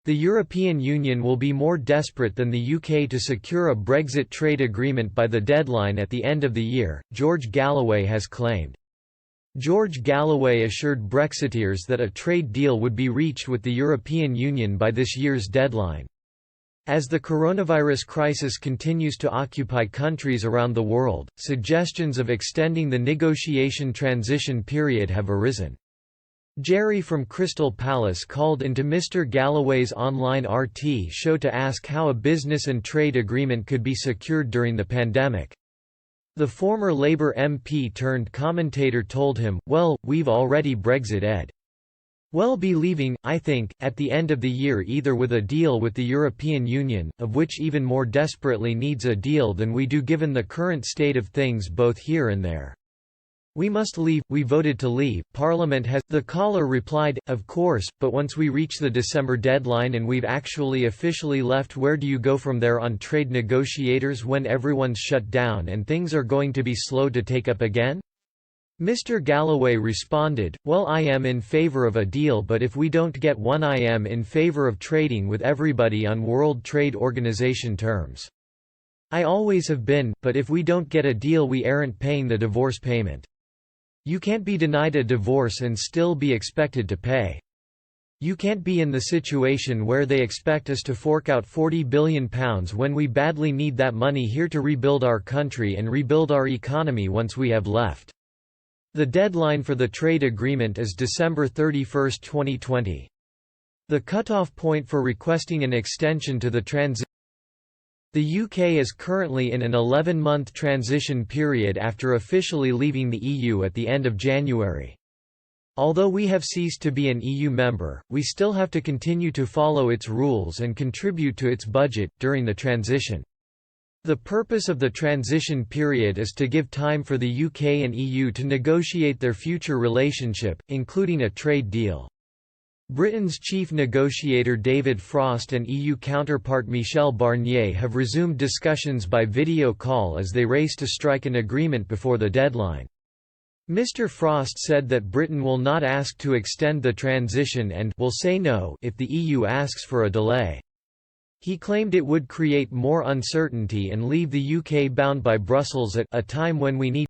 The European Union will be more desperate than the UK to secure a Brexit trade agreement by the deadline at the end of the year, George Galloway has claimed. George Galloway assured Brexiteers that a trade deal would be reached with the European Union by this year's deadline. As the coronavirus crisis continues to occupy countries around the world, suggestions of extending the negotiation transition period have arisen. Jerry from Crystal Palace called into Mr. Galloway's online RT show to ask how a business and trade agreement could be secured during the pandemic. The former Labour MP turned commentator told him, "Well, we've already Brexit-ed. We'll be leaving, I think, at the end of the year either with a deal with the European Union, of which even more desperately needs a deal than we do given the current state of things both here and there. We must leave, we voted to leave, Parliament has." The caller replied, "Of course, but once we reach the December deadline and we've actually officially left, where do you go from there on trade negotiators when everyone's shut down and things are going to be slow to take up again?" Mr. Galloway responded, "Well, I am in favour of a deal, but if we don't get one I am in favour of trading with everybody on World Trade Organization terms. I always have been, but if we don't get a deal we aren't paying the divorce payment. You can't be denied a divorce and still be expected to pay. You can't be in the situation where they expect us to fork out £40 billion when we badly need that money here to rebuild our country and rebuild our economy once we have left." The deadline for the trade agreement is December 31, 2020. The cutoff point for requesting an extension to the transition. The UK is currently in an 11-month transition period after officially leaving the EU at the end of January. Although we have ceased to be an EU member, we still have to continue to follow its rules and contribute to its budget, during the transition. The purpose of the transition period is to give time for the UK and EU to negotiate their future relationship, including a trade deal. Britain's chief negotiator David Frost and EU counterpart Michel Barnier have resumed discussions by video call as they race to strike an agreement before the deadline. Mr. Frost said that Britain will not ask to extend the transition and will say no if the EU asks for a delay. He claimed it would create more uncertainty and leave the UK bound by Brussels at a time when we need